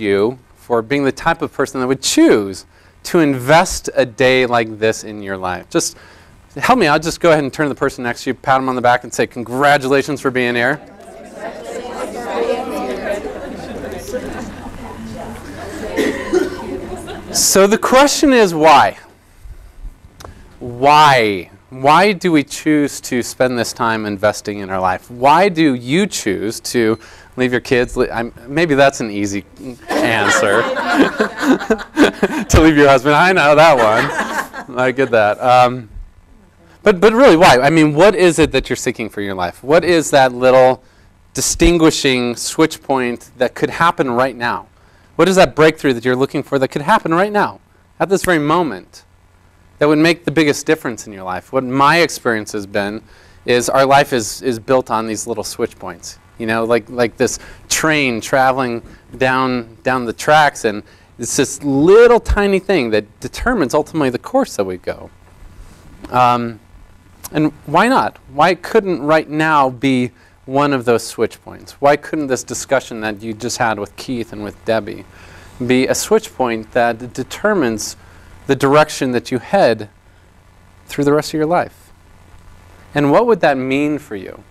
you for being the type of person that would choose to invest a day like this in your life. Just help me out. Just go ahead and turn to the person next to you, pat them on the back, and say, congratulations for being here. So the question is why? Why? Why do we choose to spend this time investing in our life? Why do you choose to leave your kids? Maybe that's an easy answer. To leave your husband. I know that one. I get that. But really, why? I mean, what is it that you're seeking for your life? What is that little distinguishing switch point that could happen right now? What is that breakthrough that you're looking for that could happen right now, at this very moment, that would make the biggest difference in your life? What my experience has been is our life is built on these little switch points. You know, like this train traveling down the tracks, and it's this little tiny thing that determines ultimately the course that we go. And why not? Why couldn't right now be one of those switch points? Why couldn't this discussion that you just had with Keith and with Debbie be a switch point that determines the direction that you head through the rest of your life? And what would that mean for you?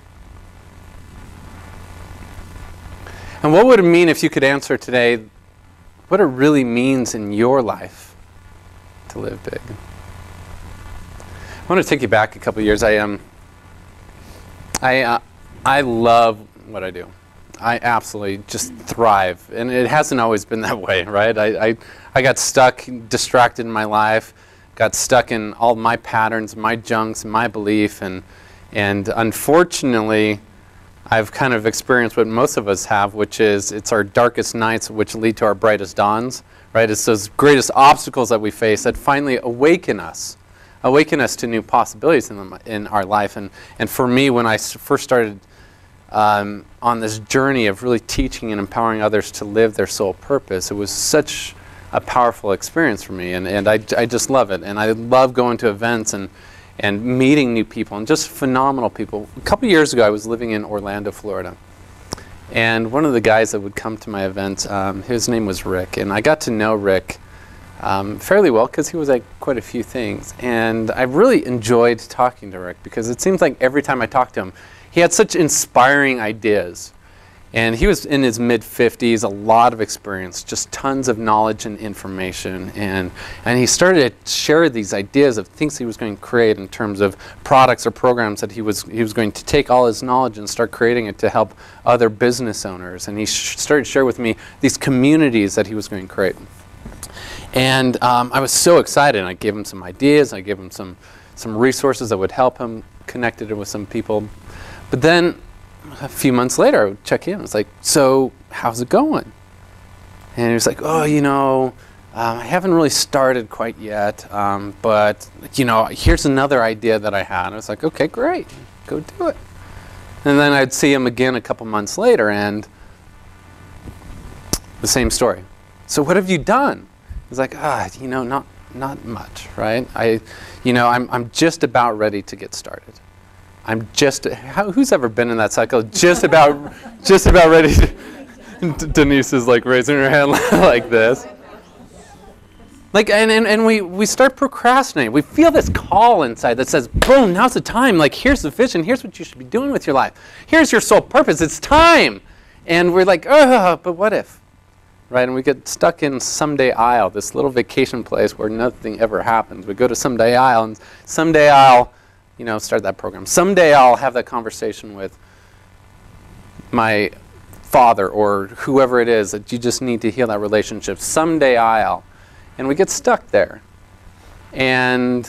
And what would it mean if you could answer today what it really means in your life to live big? I want to take you back a couple of years. I love what I do. I absolutely just thrive, and it hasn't always been that way, right? I got stuck, distracted in my life, got stuck in all my patterns, my junks, my belief, and unfortunately, I've kind of experienced what most of us have, which is it's our darkest nights which lead to our brightest dawns, right? It's those greatest obstacles that we face that finally awaken us to new possibilities in our life. And for me, when I first started on this journey of really teaching and empowering others to live their soul purpose, it was such a powerful experience for me, and I just love it. And I love going to events and meeting new people, and just phenomenal people. A couple years ago, I was living in Orlando, Florida, and one of the guys that would come to my events, his name was Rick, and I got to know Rick fairly well because he was at quite a few things. And I really enjoyed talking to Rick because it seems like every time I talked to him, he had such inspiring ideas. And he was in his mid-50s, a lot of experience, just tons of knowledge and information. And he started to share these ideas of things he was going to create in terms of products or programs that he was going to take all his knowledge and start creating it to help other business owners. And he started to share with me these communities that he was going to create. And I was so excited. I gave him some ideas. I gave him some resources that would help him, connected with some people. But then a few months later, I would check in. I was like, so how's it going? And he was like, oh, you know, I haven't really started quite yet, but, you know, here's another idea that I had. I was like, okay, great, go do it. And then I'd see him again a couple months later, and the same story. So what have you done? He's like, you know, not much, right? I'm just about ready to get started. Who's ever been in that cycle? Just about ready to, Denise is like raising her hand like this. Like, and we start procrastinating. We feel this call inside that says, boom, now's the time. Like, here's the vision. Here's what you should be doing with your life. Here's your sole purpose. It's time. And we're like, but what if? Right? And we get stuck in Someday Isle, this little vacation place where nothing ever happens. We go to Someday Isle, and someday I'll, you know, start that program. Someday I'll have that conversation with my father or whoever it is that you just need to heal that relationship. Someday I'll. And we get stuck there. And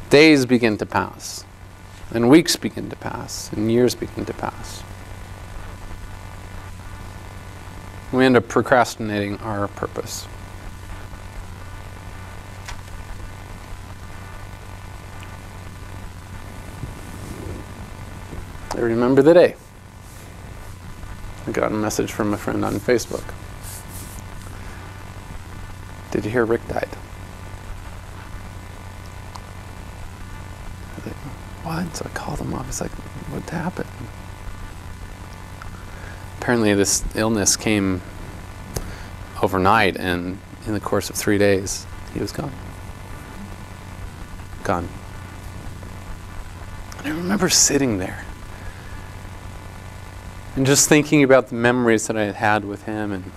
days begin to pass. And weeks begin to pass. And years begin to pass. We end up procrastinating our purpose. I remember the day. I got a message from a friend on Facebook. Did you hear Rick died? I was like, what? So I called him up. I was like, what happened? Apparently this illness came overnight, and in the course of 3 days, he was gone. Gone. And I remember sitting there and just thinking about the memories that I had had with him and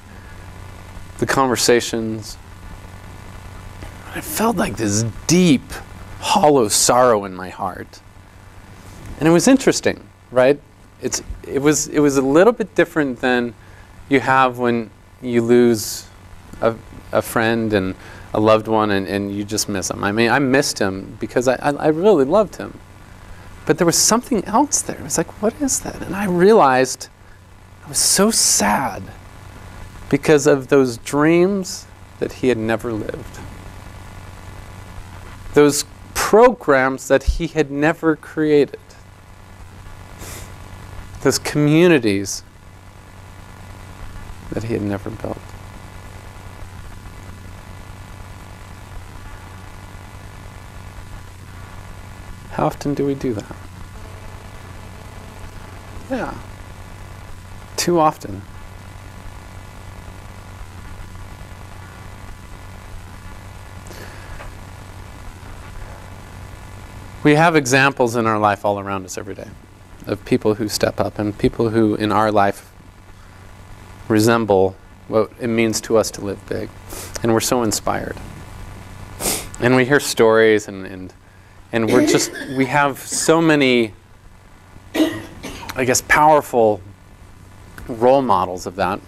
the conversations. I felt like this deep, hollow sorrow in my heart. And it was interesting, right? It was a little bit different than you have when you lose a friend and a loved one and you just miss him. I mean, I missed him because I really loved him. But there was something else there. It was like, what is that? And I realized I was so sad because of those dreams that he had never lived. Those programs that he had never created. Those communities that he had never built. How often do we do that? Yeah. Too often. We have examples in our life all around us every day of people who step up and people who in our life resemble what it means to us to live big. And we're so inspired. And we hear stories and we have so many, I guess, powerful role models of that.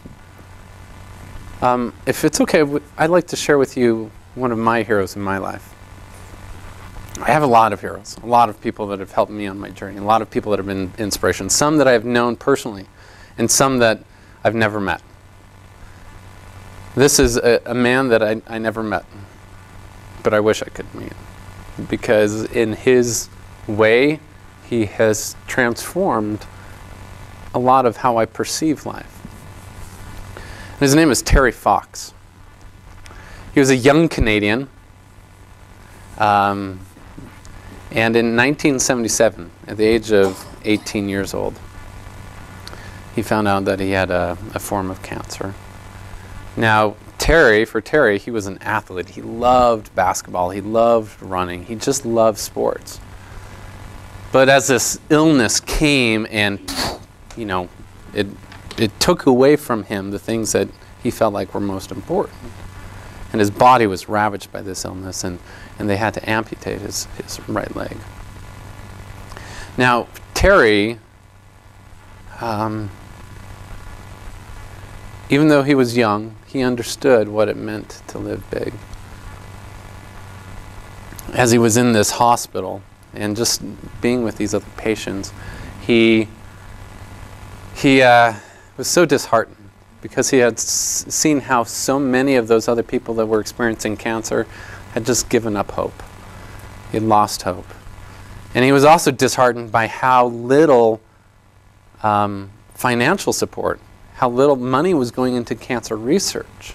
If it's okay, I'd like to share with you one of my heroes in my life. I have a lot of heroes, a lot of people that have helped me on my journey, a lot of people that have been inspiration, some that I've known personally, and some that I've never met. This is a man that I never met, but I wish I could meet. Because in his way, he has transformed a lot of how I perceive life. And his name is Terry Fox. He was a young Canadian, and in 1977, at the age of 18 years old, he found out that he had a form of cancer. Now, for Terry, he was an athlete. He loved basketball. He loved running. He just loved sports. But as this illness came and, it took away from him the things that he felt like were most important. And his body was ravaged by this illness, and they had to amputate his right leg. Now, Terry, even though he was young, he understood what it meant to live big. As he was in this hospital and just being with these other patients, he was so disheartened because he had seen how so many of those other people that were experiencing cancer had just given up hope. He had lost hope. And he was also disheartened by how little financial support, how little money was going into cancer research.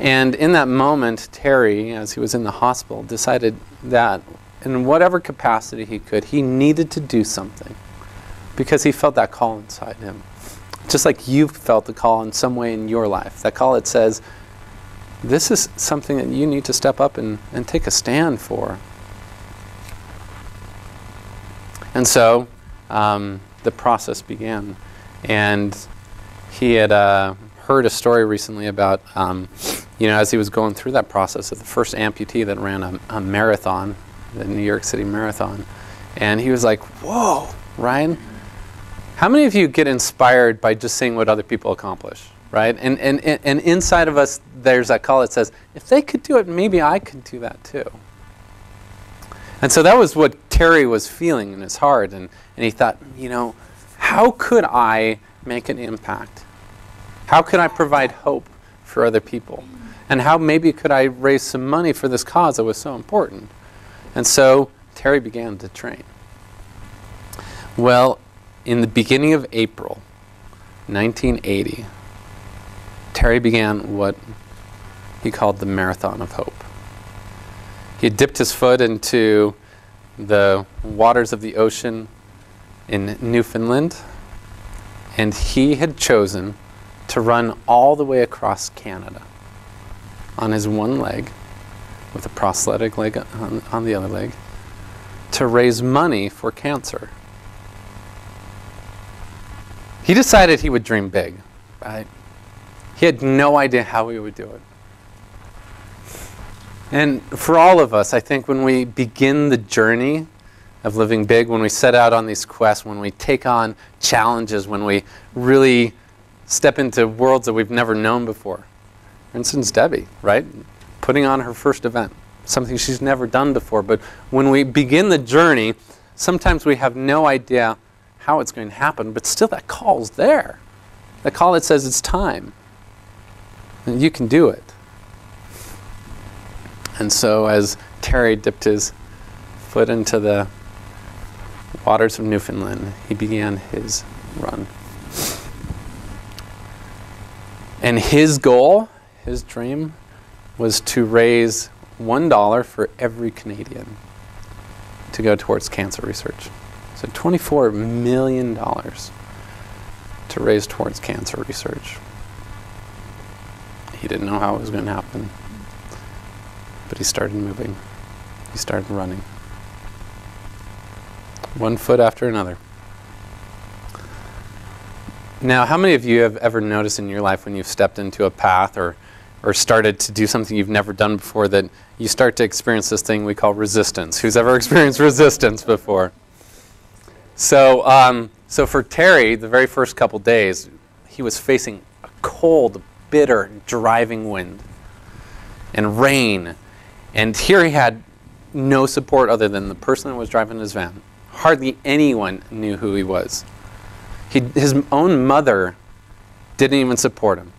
And in that moment, Terry, as he was in the hospital, decided that in whatever capacity he could, he needed to do something because he felt that call inside him. Just like you've felt the call in some way in your life. That call that says, this is something that you need to step up and take a stand for. And so the process began. And he had heard a story recently about, as he was going through that process of the first amputee that ran a marathon, the New York City Marathon. And he was like, whoa, Ryan, how many of you get inspired by just seeing what other people accomplish, right? And inside of us, there's that call that says, if they could do it, maybe I could do that too. And so that was what Terry was feeling in his heart. And he thought, how could I make an impact? How could I provide hope for other people? And how maybe could I raise some money for this cause that was so important? And so Terry began to train. Well, in the beginning of April 1980, Terry began what he called the Marathon of Hope. He had dipped his foot into the waters of the ocean in Newfoundland, and he had chosen to run all the way across Canada on his one leg, with a prosthetic leg on the other leg, to raise money for cancer. He decided he would dream big, right? He had no idea how he would do it. And for all of us, I think when we begin the journey of living big, when we set out on these quests, when we take on challenges, when we really step into worlds that we've never known before. For instance, Debbie, right? Putting on her first event, something she's never done before. But when we begin the journey, sometimes we have no idea how it's going to happen, but still that call's there. The call that says it's time. And you can do it. And so as Terry dipped his foot into the waters of Newfoundland, he began his run. And his goal, his dream, was to raise $1 for every Canadian to go towards cancer research. So $24 million to raise towards cancer research. He didn't know how it was going to happen, but he started moving. He started running. One foot after another. Now, how many of you have ever noticed in your life when you've stepped into a path or started to do something you've never done before that you start to experience this thing we call resistance? Who's ever experienced resistance before? So for Terry, the very first couple days, he was facing a cold, bitter, driving wind and rain. And here he had no support other than the person that was driving his van. Hardly anyone knew who he was. His own mother didn't even support him.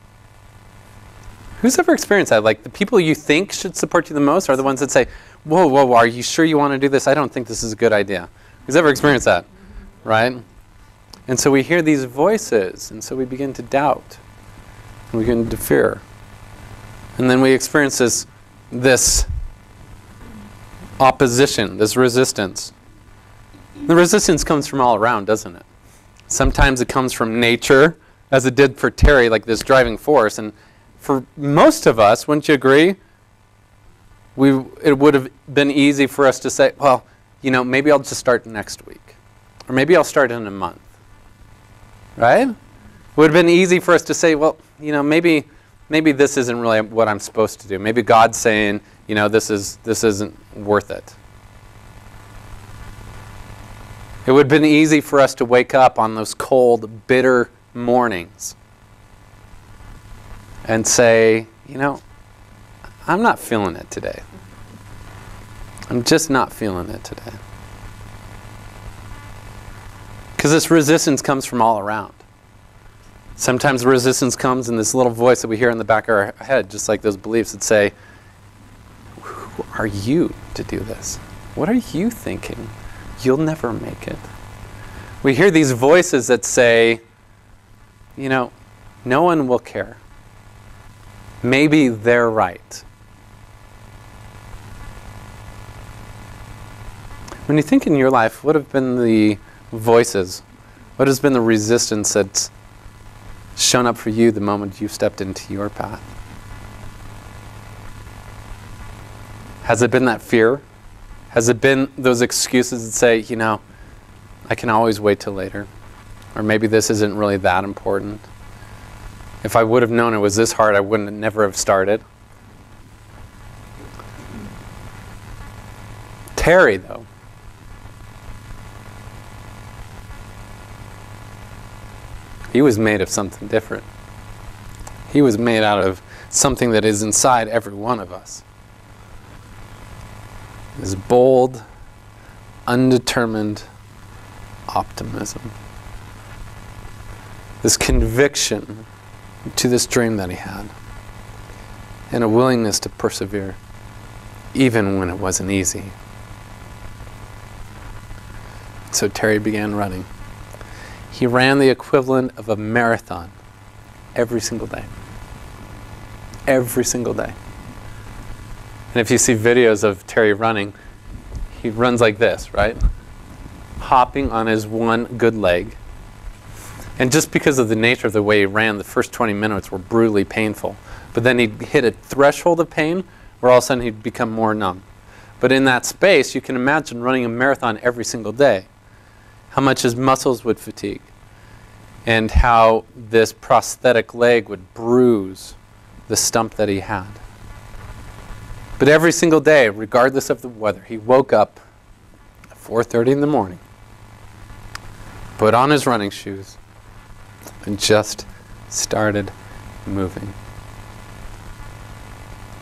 Who's ever experienced that? Like, the people you think should support you the most are the ones that say, whoa, are you sure you want to do this? I don't think this is a good idea. Who's ever experienced that? Right? And so we hear these voices, and so we begin to doubt. And we begin to fear. And then we experience this opposition, this resistance. The resistance comes from all around, doesn't it? Sometimes it comes from nature, as it did for Terry, like this driving force. And for most of us, wouldn't you agree? It would have been easy for us to say, well, maybe I'll just start next week. Or maybe I'll start in a month. Right? It would have been easy for us to say, well, maybe this isn't really what I'm supposed to do. Maybe God's saying, this isn't worth it. It would have been easy for us to wake up on those cold, bitter mornings and say, I'm not feeling it today. I'm just not feeling it today. Because this resistance comes from all around. Sometimes resistance comes in this little voice that we hear in the back of our head, just like those beliefs that say, who are you to do this? What are you thinking? You'll never make it. We hear these voices that say, no one will care. Maybe they're right. When you think in your life, what have been the voices? What has been the resistance that's shown up for you the moment you've stepped into your path? Has it been that fear? Has it been those excuses that say, I can always wait till later? Or maybe this isn't really that important. If I would have known it was this hard, I wouldn't never have started. Terry, though. He was made of something different. He was made out of something that is inside every one of us. This bold, undetermined optimism. This conviction to this dream that he had. And a willingness to persevere, even when it wasn't easy. So Terry began running. He ran the equivalent of a marathon every single day. Every single day. And if you see videos of Terry running, he runs like this, right? Hopping on his one good leg, And just because of the nature of the way he ran, the first 20 minutes were brutally painful. But then he'd hit a threshold of pain where all of a sudden he'd become more numb. But in that space, you can imagine running a marathon every single day, how much his muscles would fatigue, and how this prosthetic leg would bruise the stump that he had. But every single day, regardless of the weather, he woke up at 4:30 in the morning, put on his running shoes, and just started moving.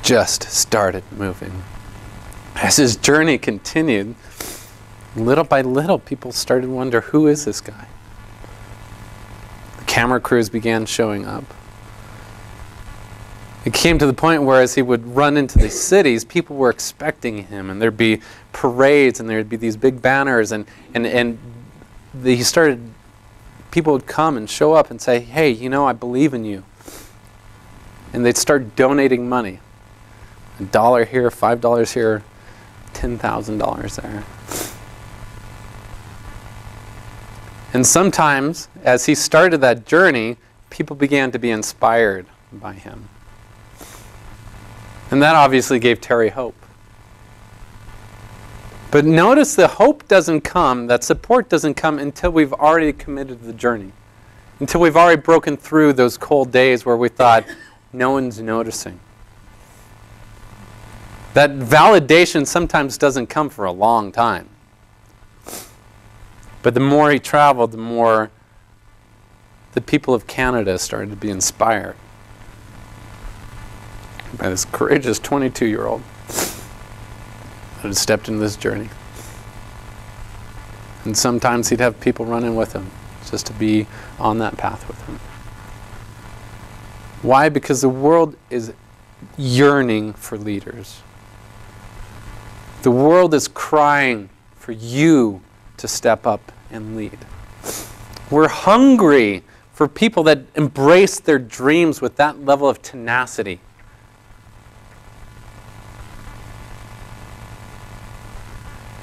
Just started moving. As his journey continued, little by little, people started to wonder, who is this guy? The camera crews began showing up. It came to the point where as he would run into the cities, people were expecting him, and there'd be parades, and there'd be these big banners, and he started, people would come and show up and say, hey, you know, I believe in you. And they'd start donating money. $1 here, $5 here, $10,000 there. And sometimes, as he started that journey, people began to be inspired by him. And that obviously gave Terry hope. But notice the hope doesn't come, that support doesn't come until we've already committed to the journey. Until we've already broken through those cold days where we thought, no one's noticing. That validation sometimes doesn't come for a long time. But the more he traveled, the more the people of Canada started to be inspired by this courageous 22-year-old that had stepped into this journey. And sometimes he'd have people running with him just to be on that path with him. Why? Because the world is yearning for leaders. The world is crying for you to step up and lead. We're hungry for people that embrace their dreams with that level of tenacity.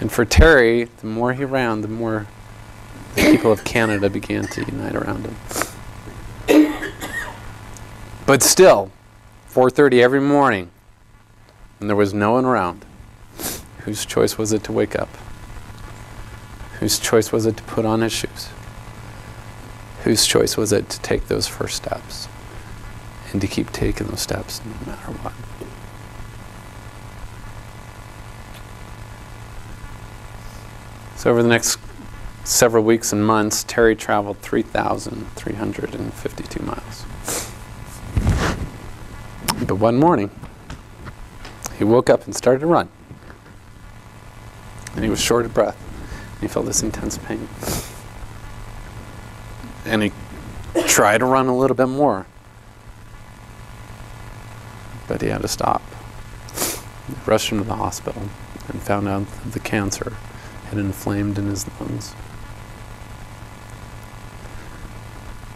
And for Terry, the more he ran, the more the people of Canada began to unite around him. But still, 4:30 every morning, and there was no one around, whose choice was it to wake up? Whose choice was it to put on his shoes? Whose choice was it to take those first steps and to keep taking those steps no matter what? So over the next several weeks and months, Terry traveled 3,352 miles. But one morning, he woke up and started to run. And he was short of breath. He felt this intense pain. And he tried to run a little bit more. But he had to stop. He rushed him to the hospital and found out that the cancer had inflamed in his lungs.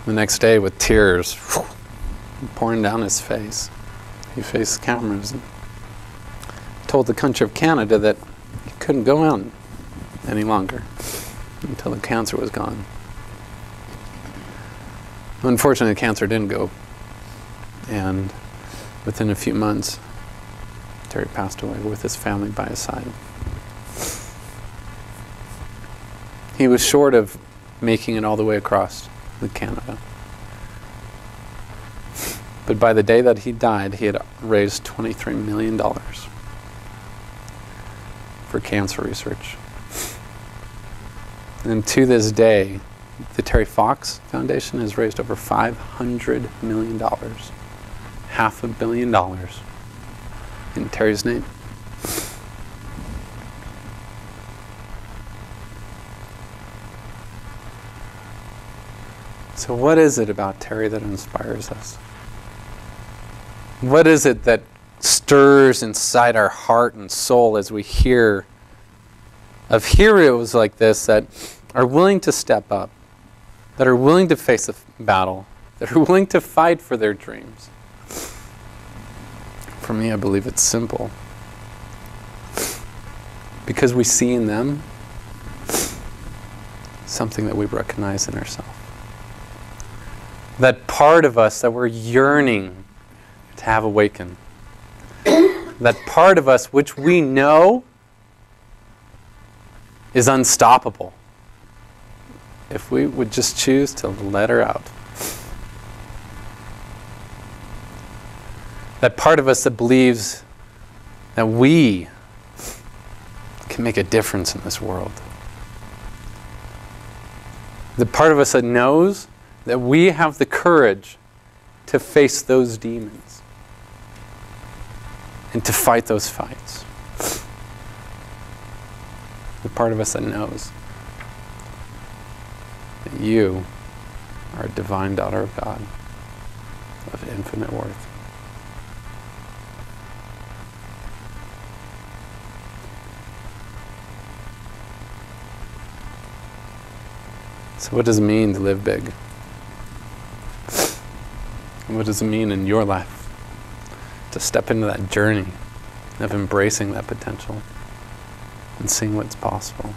The next day, with tears pouring down his face, he faced cameras and told the country of Canada that he couldn't go on any longer until the cancer was gone. Unfortunately, the cancer didn't go, and within a few months, Terry passed away with his family by his side. He was short of making it all the way across Canada. But by the day that he died, he had raised $23 million for cancer research. And to this day, the Terry Fox Foundation has raised over $500 million, $500 million in Terry's name. So what is it about Terry that inspires us? What is it that stirs inside our heart and soul as we hear of heroes like this that are willing to step up, that are willing to face a battle, that are willing to fight for their dreams? For me, I believe it's simple. Because we see in them something that we recognize in ourselves. That part of us that we're yearning to have awakened. That part of us which we know is unstoppable. If we would just choose to let her out. That part of us that believes that we can make a difference in this world. The part of us that knows that we have the courage to face those demons and to fight those fights. The part of us that knows that you are a divine daughter of God of infinite worth. So what does it mean to live big? What does it mean in your life to step into that journey of embracing that potential and seeing what's possible?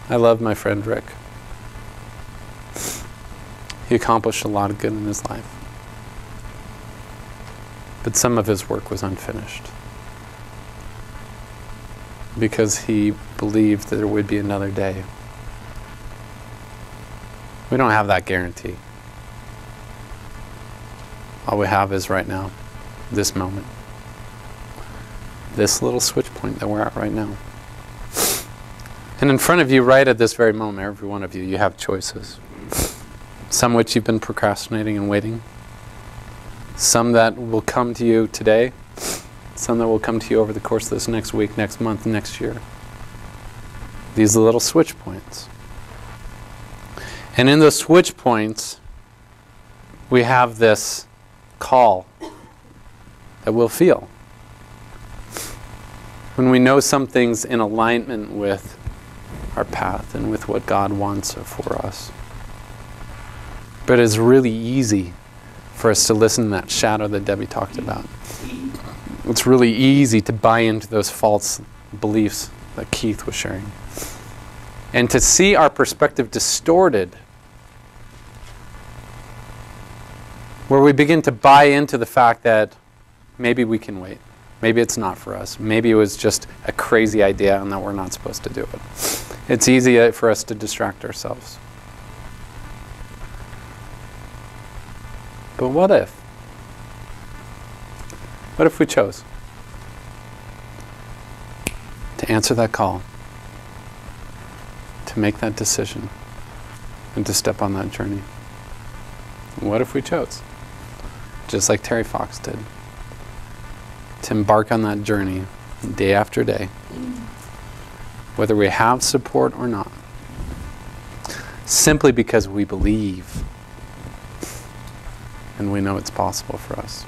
I love my friend Rick. He accomplished a lot of good in his life. But some of his work was unfinished. Because he believed that there would be another day. We don't have that guarantee. All we have is right now, this moment. This little switch point that we're at right now. And in front of you, right at this very moment, every one of you, you have choices. Some which you've been procrastinating and waiting. Some that will come to you today. Some that will come to you over the course of this next week, next month, next year. These are little switch points. And in those switch points, we have this call that we'll feel. When we know something's in alignment with our path and with what God wants for us. But it's really easy for us to listen to that shadow that Debbie talked about. It's really easy to buy into those false beliefs that Keith was sharing. And to see our perspective distorted, where we begin to buy into the fact that maybe we can wait. Maybe it's not for us. Maybe it was just a crazy idea and that we're not supposed to do it. It's easy for us to distract ourselves. But what if? What if we chose to answer that call, to make that decision, and to step on that journey? What if we chose, just like Terry Fox did, to embark on that journey day after day, whether we have support or not, simply because we believe and we know it's possible for us?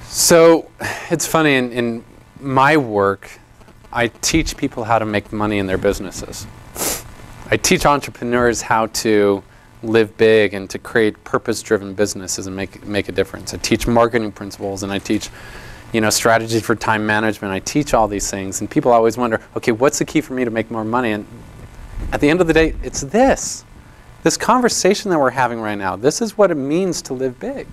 So it's funny, in my work, I teach people how to make money in their businesses. I teach entrepreneurs how to live big and to create purpose-driven businesses and make a difference. I teach marketing principles, and I teach, strategy for time management. I teach all these things, and people always wonder, okay, what's the key for me to make more money? And at the end of the day, it's this conversation that we're having right now. This is what it means to live big.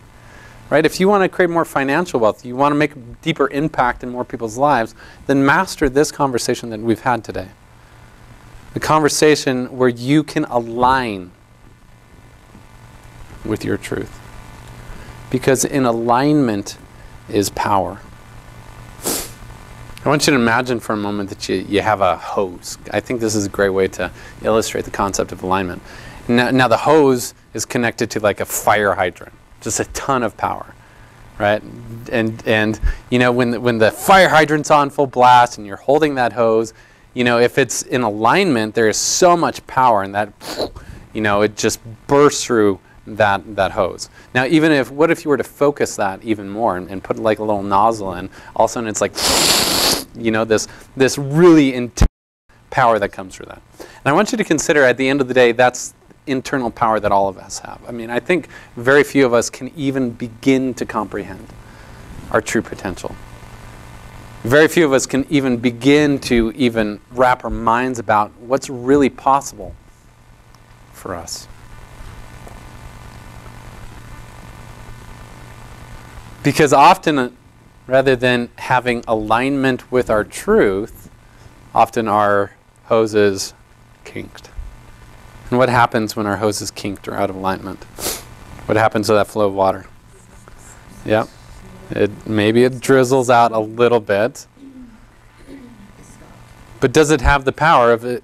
Right? If you want to create more financial wealth, you want to make a deeper impact in more people's lives, then master this conversation that we've had today. The conversation where you can align with your truth. Because in alignment is power. I want you to imagine for a moment that you have a hose. I think this is a great way to illustrate the concept of alignment. Now the hose is connected to like a fire hydrant. Just a ton of power, right? And when the fire hydrant's on full blast and you're holding that hose, if it's in alignment, there is so much power, and that, it just bursts through that hose. Now, what if you were to focus that even more and put like a little nozzle in? All of a sudden, it's like, this really intense power that comes through that. And I want you to consider, at the end of the day, that's internal power that all of us have. I mean, I think very few of us can even begin to comprehend our true potential. Very few of us can even begin to even wrap our minds about what's really possible for us. Because often, rather than having alignment with our truth, often our hose is kinked. And what happens when our hose is kinked or out of alignment? What happens to that flow of water? Yep. Maybe it drizzles out a little bit. But does it have the power of it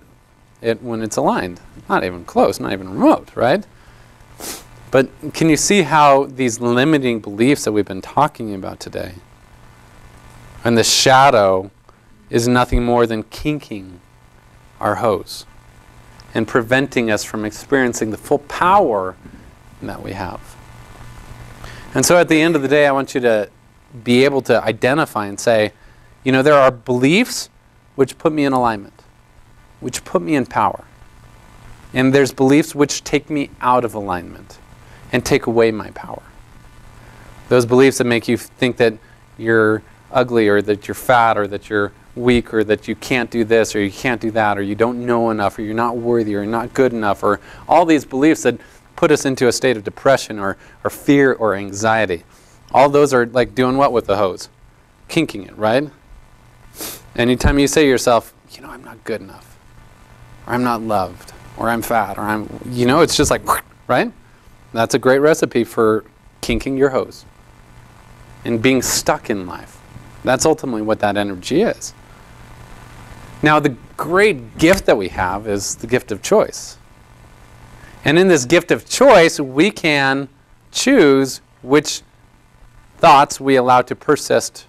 when it's aligned? Not even close, not even remote, right? But can you see how these limiting beliefs that we've been talking about today, and the shadow is nothing more than kinking our hose and preventing us from experiencing the full power that we have. And so at the end of the day, I want you to be able to identify and say, you know, there are beliefs which put me in alignment, which put me in power. And there's beliefs which take me out of alignment and take away my power. Those beliefs that make you think that you're ugly, or that you're fat, or that you're weak, or that you can't do this, or you can't do that, or you don't know enough, or you're not worthy, or you're not good enough, or all these beliefs that put us into a state of depression or fear or anxiety. All those are like doing what with the hose? Kinking it, right? Anytime you say to yourself, you know, I'm not good enough, or I'm not loved, or I'm fat, or I'm, you know, it's just like, right? That's a great recipe for kinking your hose and being stuck in life. That's ultimately what that energy is. Now, the great gift that we have is the gift of choice. And in this gift of choice, we can choose which thoughts we allow to persist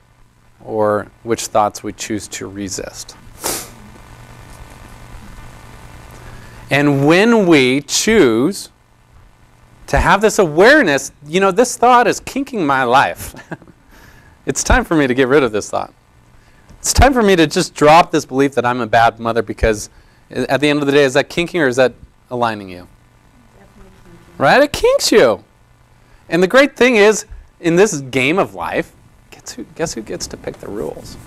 or which thoughts we choose to resist. And when we choose to have this awareness, you know, this thought is kinking my life. It's time for me to get rid of this thought. It's time for me to just drop this belief that I'm a bad mother, because at the end of the day, is that kinking or is that aligning you? Definitely kinking. Right? It kinks you. And the great thing is, in this game of life, guess who gets to pick the rules?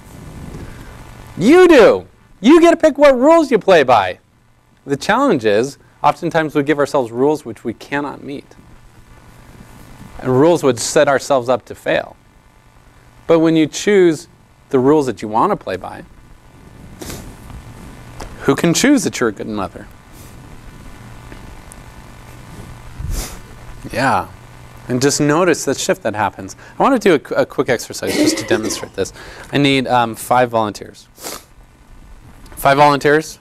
You do. You get to pick what rules you play by. The challenge is, oftentimes we give ourselves rules which we cannot meet. And rules would set ourselves up to fail. But when you choose the rules that you want to play by, who can choose that you're a good mother? Yeah. And just notice the shift that happens. I want to do a quick exercise just to demonstrate this. I need 5 volunteers. 5 volunteers?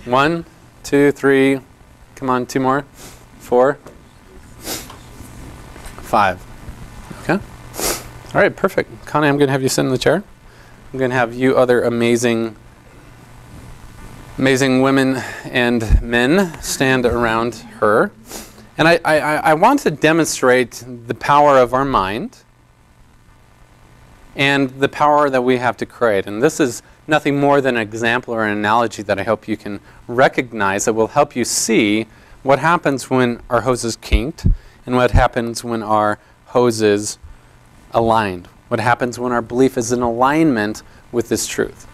1, 2, 3. Come on, 2 more. 4. 5. Okay? All right, perfect. Connie, I'm going to have you sit in the chair. I'm going to have you other amazing women and men stand around her. And I want to demonstrate the power of our mind and the power that we have to create. And this is nothing more than an example or an analogy that I hope you can recognize that will help you see what happens when our hose is kinked and what happens when our hose is aligned. What happens when our belief is in alignment with this truth.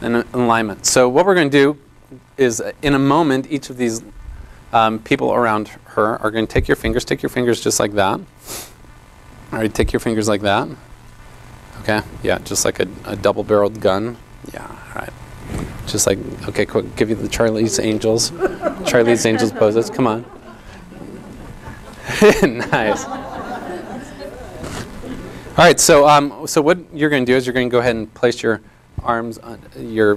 In alignment. So what we're going to do is, in a moment, each of these people around her are going to take your fingers just like that. All right, take your fingers like that. Okay, yeah, just like a double-barreled gun. Yeah, all right. Just like, okay, quick, give you the Charlie's Angels poses. Come on. Nice. All right, so what you're going to do is you're going to go ahead and place your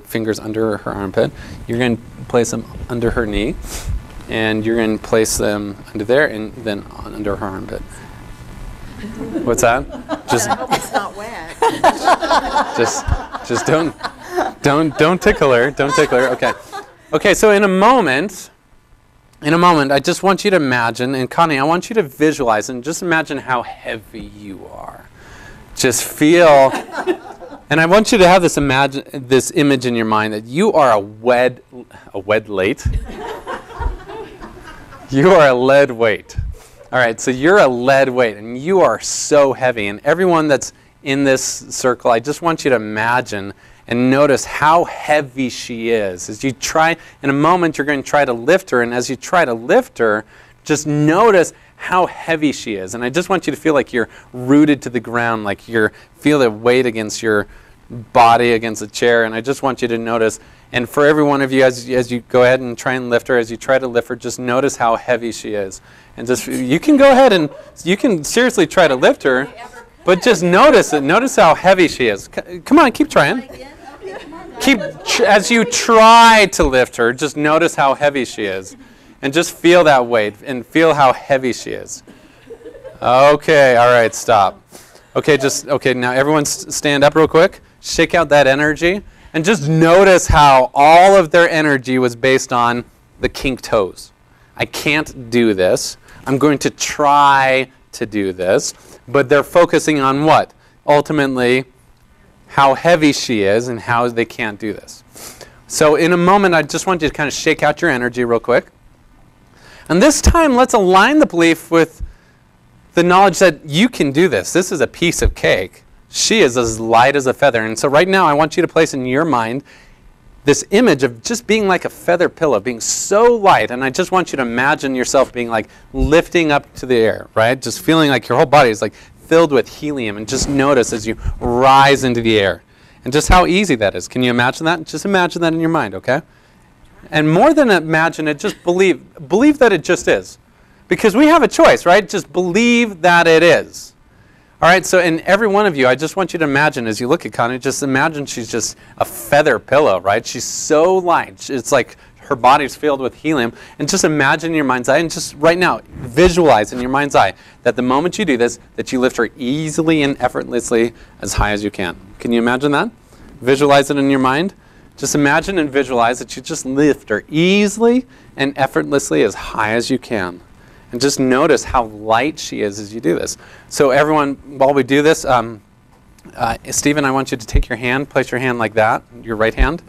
fingers under her armpit. You're going to place them under her knee. And you're going to place them under there and then under her armpit. What's that? Just, I hope it's not wet. just don't tickle her. Don't tickle her. Okay. Okay. So in a moment, I just want you to imagine, and Connie, I want you to visualize and just imagine how heavy you are. Just feel, and I want you to have this image in your mind that you are a wed late. You are a lead weight. All right, so you're a lead weight, and you are so heavy. And everyone that's in this circle, I just want you to imagine and notice how heavy she is. As you try, in a moment, you're going to try to lift her, and as you try to lift her, just notice how heavy she is. And I just want you to feel like you're rooted to the ground, like you feel the weight against your body, against the chair. And I just want you to notice, and for every one of you, as you go ahead and try and lift her, as you try to lift her, just notice how heavy she is. And just, you can go ahead and you can seriously try to lift her, but just notice it. Notice how heavy she is. Come on, keep trying. As you try to lift her, just notice how heavy she is. And just feel that weight and feel how heavy she is. Okay, all right, stop. Okay, now everyone stand up real quick. Shake out that energy. And just notice how all of their energy was based on the kinked toes. I can't do this. I'm going to try to do this. But they're focusing on what? Ultimately, how heavy she is and how they can't do this. So in a moment, I just want you to kind of shake out your energy real quick. And this time, let's align the belief with the knowledge that you can do this. This is a piece of cake. She is as light as a feather. And so right now, I want you to place in your mind this image of just being like a feather pillow, being so light. And I just want you to imagine yourself being like lifting up to the air, right? Just feeling like your whole body is like filled with helium. And just notice as you rise into the air. And just how easy that is. Can you imagine that? Just imagine that in your mind, okay? And more than imagine it, just believe that it just is. Because we have a choice, right? Just believe that it is. All right, so in every one of you, I just want you to imagine, as you look at Connie, just imagine she's just a feather pillow, right? She's so light. It's like her body's filled with helium. And just imagine in your mind's eye, and just right now, visualize in your mind's eye that the moment you do this, that you lift her easily and effortlessly as high as you can. Can you imagine that? Visualize it in your mind. Just imagine and visualize that you just lift her easily and effortlessly as high as you can. And just notice how light she is as you do this. So everyone, while we do this, Stephen, I want you to take your hand, place your hand like that, your right hand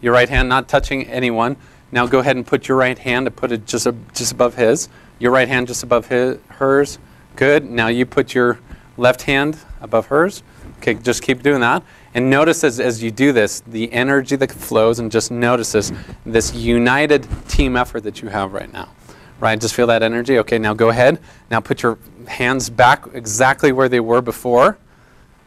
not touching anyone. Now go ahead and put your right hand, put it just above his. Your right hand just above hers. Good. Now you put your left hand above hers. Okay, just keep doing that. And notice as you do this, the energy that flows, and just notice this united team effort that you have right now. Right, just feel that energy. Okay, now go ahead. Now put your hands back exactly where they were before.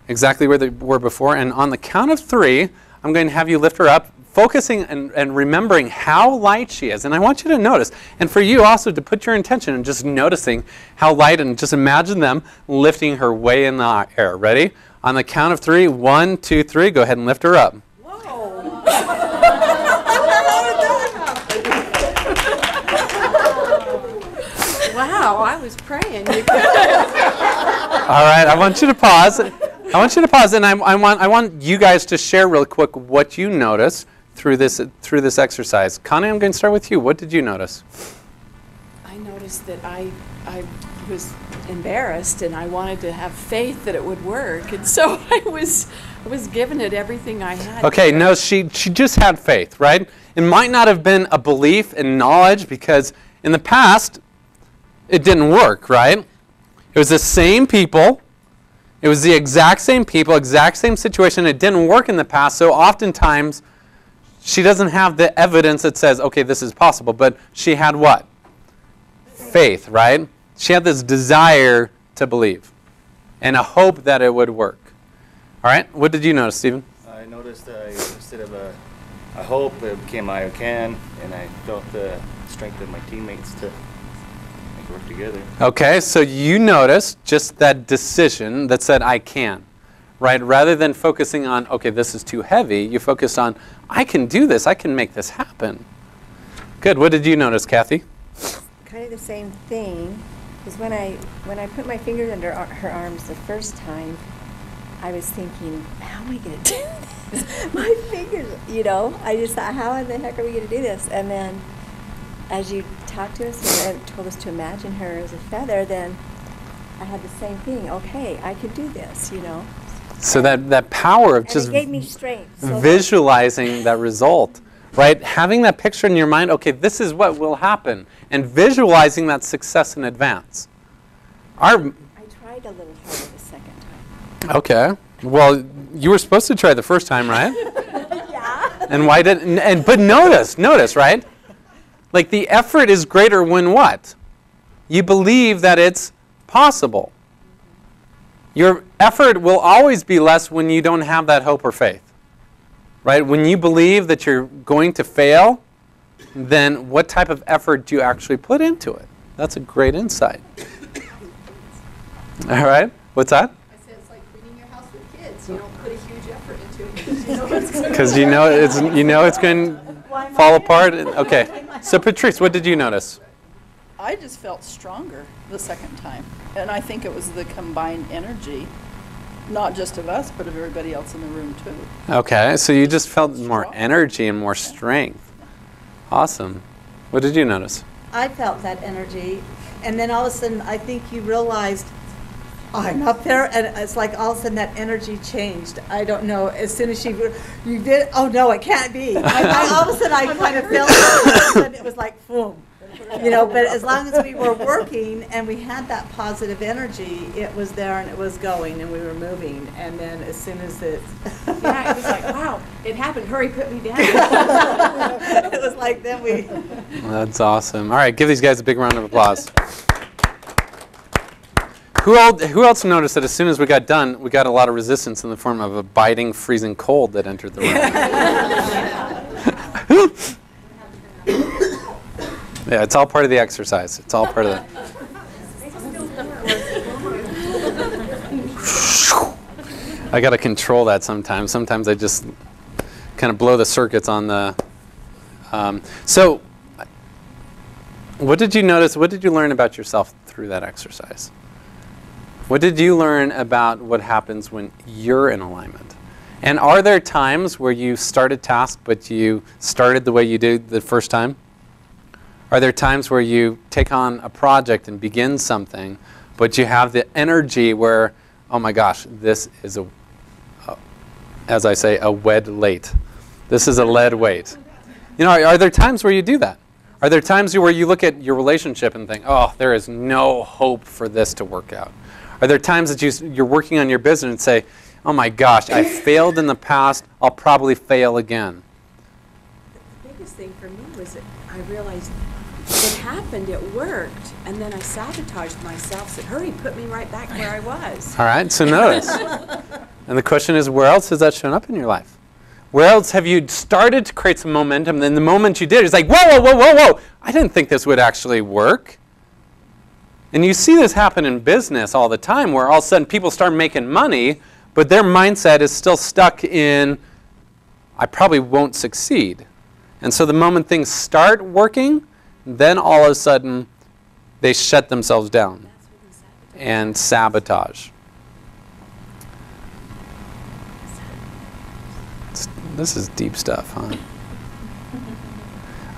Exactly where they were before. And on the count of 3, I'm going to have you lift her up, focusing and remembering how light she is. And I want you to notice, and for you also to put your intention in just noticing how light, and just imagine them lifting her way in the air. Ready? On the count of 3, 1, 2, 3, go ahead and lift her up. Whoa. Wow, I was praying. You could. All right, I want you to pause. And I want you guys to share real quick what you notice through this exercise. Connie, I'm going to start with you. What did you notice? I noticed that I was embarrassed, and I wanted to have faith that it would work, and so I was giving it everything I had. Okay, no, she just had faith, right? It might not have been a belief and knowledge, because in the past it didn't work, right? It was the same people. It was the exact same people, exact same situation. It didn't work in the past, so oftentimes she doesn't have the evidence that says, okay, this is possible. But she had what? Faith, right? She had this desire to believe and a hope that it would work. All right, what did you notice, Stephen? I noticed instead of a hope, it became I can, and I felt the strength of my teammates to work together. Okay, so you noticed just that decision that said, I can, right? Rather than focusing on, okay, this is too heavy, you focused on, I can do this, I can make this happen. Good, what did you notice, Kathy? Kind of the same thing, because when I put my fingers under her arms the first time, I was thinking, how am I going to do this? My fingers, I just thought, how in the heck are we going to do this? And then as you talked to us and told us to imagine her as a feather, then I had the same thing. Okay, I could do this, So that power of and just it gave me strength. So visualizing that result, right? Having that picture in your mind, okay, this is what will happen, and visualizing that success in advance. I tried a little harder the second time. Okay. Well, you were supposed to try the first time, right? Yeah. And why didn't? But notice, right? Like the effort is greater when what? You believe that it's possible. Your effort will always be less when you don't have that hope or faith. Right? When you believe that you're going to fail, then what type of effort do you actually put into it? That's a great insight. All right? What's that? I said it's like cleaning your house with kids. You don't put a huge effort into it Because you know it's going to fall apart. Okay. So Patrice, what did you notice? I just felt stronger the second time. And I think it was the combined energy, not just of us, but of everybody else in the room too. Okay, so you just felt more energy and more strength. Awesome. What did you notice? I felt that energy, and then all of a sudden I think you realized I'm up there, and it's like all of a sudden that energy changed. I don't know, as soon as you did, oh no, it can't be. All of a sudden I kind of felt it, all of a sudden it was like boom. You know, but as long as we were working and we had that positive energy, it was there and it was going and we were moving. And then as soon as it... Yeah, it was like, wow, it happened. Hurry, put me down. It was like then we... Well, that's awesome. All right, give these guys a big round of applause. Who else noticed that as soon as we got done, we got a lot of resistance in the form of a biting, freezing cold that entered the room? Yeah, it's all part of the exercise. It's all part of that. I got to control that sometimes. Sometimes I just kind of blow the circuits on the... So, what did you notice? What did you learn about yourself through that exercise? What did you learn about what happens when you're in alignment? And are there times where you start a task, but you started the way you did the first time? Are there times where you take on a project and begin something, but you have the energy where, oh my gosh, this is as I say, a wed late. This is a lead weight. You know, are there times where you do that? Are there times where you look at your relationship and think, oh, there is no hope for this to work out? Are there times that you're working on your business and say, oh my gosh, I failed in the past, I'll probably fail again? The biggest thing for me was that I realized it happened, it worked, and then I sabotaged myself, said, hurry, put me right back where I was. All right, so notice. And the question is, where else has that shown up in your life? Where else have you started to create some momentum, and then the moment you did, it's like, whoa, whoa, whoa, whoa, whoa, I didn't think this would actually work. And you see this happen in business all the time, where all of a sudden people start making money, but their mindset is still stuck in, I probably won't succeed. And so the moment things start working, then all of a sudden they shut themselves down and sabotage. This is deep stuff,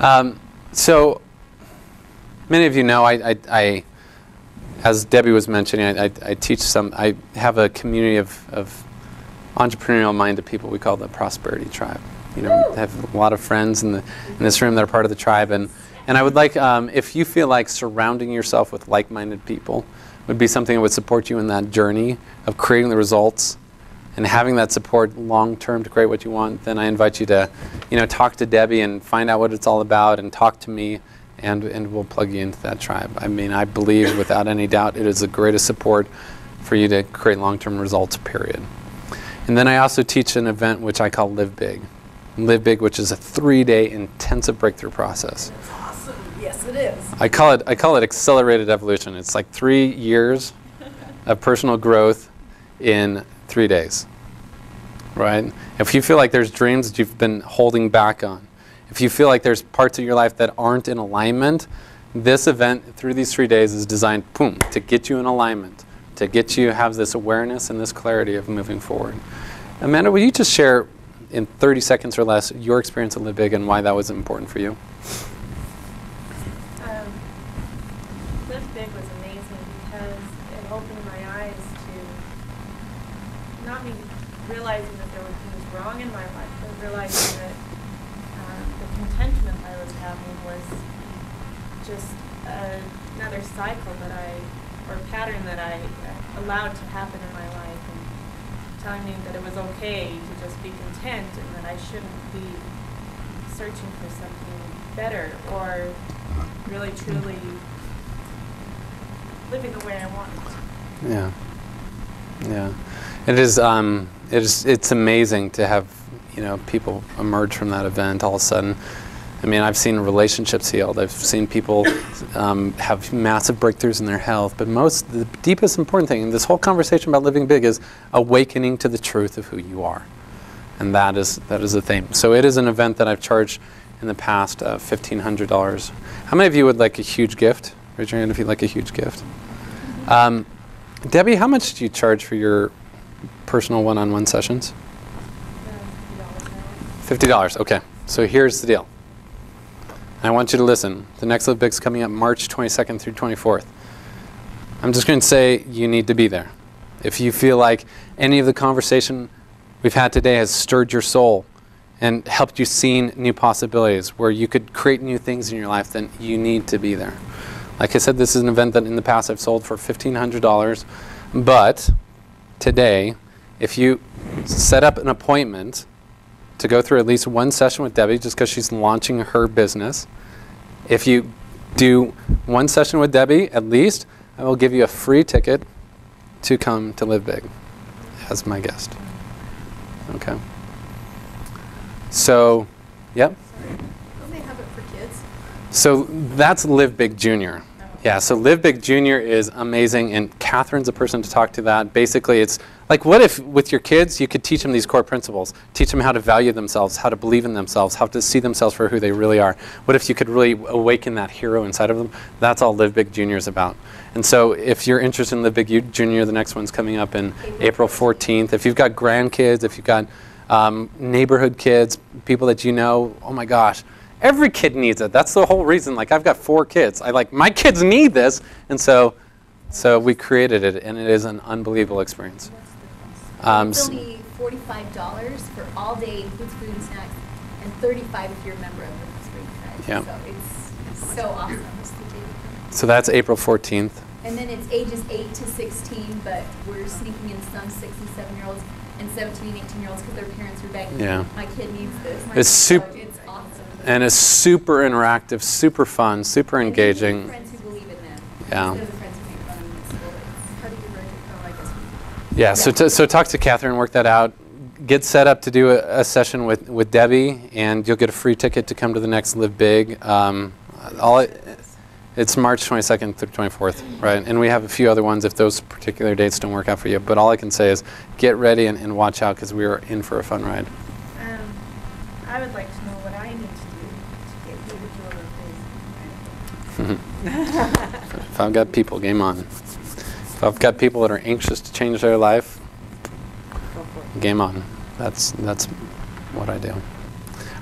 huh? So many of you know, I as Debbie was mentioning, I teach I have a community of entrepreneurial-minded people we call the Prosperity Tribe. You know, I have a lot of friends in this room that are part of the tribe, and I would like, if you feel like surrounding yourself with like-minded people would be something that would support you in that journey of creating the results and having that support long-term to create what you want, then I invite you to, talk to Debbie and find out what it's all about, and talk to me, and we'll plug you into that tribe. I mean, I believe without any doubt it is the greatest support for you to create long-term results, period. And then I also teach an event which I call Live Big. Live Big, which is a 3-day intensive breakthrough process. That's awesome. Yes, it is. I call it accelerated evolution. It's like 3 years of personal growth in 3 days, right? If you feel like there's dreams that you've been holding back on, if you feel like there's parts of your life that aren't in alignment, this event through these 3 days is designed, boom, to get you in alignment, to get you to have this awareness and this clarity of moving forward. Amanda, will you just share in 30 seconds or less your experience at Live Big and why that was important for you? Live Big was amazing because it opened my eyes to not me realizing that there were things wrong in my life, but realizing that the contentment I was having was just another cycle or pattern that I allowed to happen in my life, and telling me that it was okay to just be content and that I shouldn't be searching for something better or really truly living the way I want. Yeah. Yeah. It's amazing to have, people emerge from that event all of a sudden. I mean, I've seen relationships healed. I've seen people have massive breakthroughs in their health. But the deepest important thing in this whole conversation about living big is awakening to the truth of who you are. And that is the theme. So it is an event that I've charged in the past $1,500. How many of you would like a huge gift? Raise your hand if you'd like a huge gift. Debbie, how much do you charge for your personal one-on-one sessions? $50. Okay. So here's the deal. I want you to listen. The next Live Big's coming up March 22nd through 24th. I'm just going to say you need to be there. If you feel like any of the conversation we've had today has stirred your soul and helped you see new possibilities where you could create new things in your life, then you need to be there. Like I said, this is an event that in the past I've sold for $1,500. But today, if you set up an appointment to go through at least one session with Debbie, just because she's launching her business, if you do one session with Debbie at least, I will give you a free ticket to come to Live Big as my guest. Okay. So, yep. Don't they have it for kids? So that's Live Big Junior. Yeah, so Live Big Junior is amazing, and Catherine's a person to talk to that. Basically, it's like, what if with your kids you could teach them these core principles, teach them how to value themselves, how to believe in themselves, how to see themselves for who they really are. What if you could really awaken that hero inside of them? That's all Live Big Junior is about. And so if you're interested in Live Big Junior, the next one's coming up in April 14th. If you've got grandkids, if you've got neighborhood kids, people that you know, oh my gosh, every kid needs it. That's the whole reason. Like, I've got 4 kids. My kids need this. And so we created it, and it is an unbelievable experience. It's only $45 for all day food and snacks, and $35 if you're a member of the Spring Tribe. Yeah. So it's so awesome. So that's April 14th. And then it's ages 8 to 16, but we're sneaking in some 6 and 7-year-olds and 17 and 18-year-olds because their parents are begging. Yeah. My kid needs this. It's super. It's awesome. And it's super interactive, super fun, super engaging. Friends who believe in them. Yeah. Instead of the friends who make fun of them in school. How do you rate it? Oh, I guess Yeah, so talk to Catherine, work that out. Get set up to do a session with Debbie, and you'll get a free ticket to come to the next Live Big. It's March 22nd through 24th, right? And we have a few other ones if those particular dates don't work out for you. But all I can say is get ready and watch out, because we are in for a fun ride. I would like to know what I need to do to get rid of your things. If I've got people, game on. If I've got people that are anxious to change their life, game on. That's what I do. All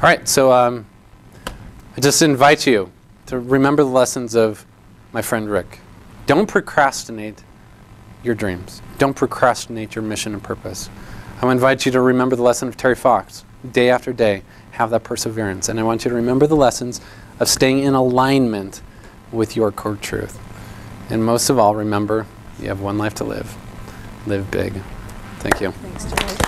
right, so I just invite you to remember the lessons of my friend Rick. Don't procrastinate your dreams. Don't procrastinate your mission and purpose. I invite you to remember the lesson of Terry Fox. Day after day, have that perseverance. And I want you to remember the lessons of staying in alignment with your core truth. And most of all, remember, you have one life to live. Live big. Thank you. Thanks, Gerald.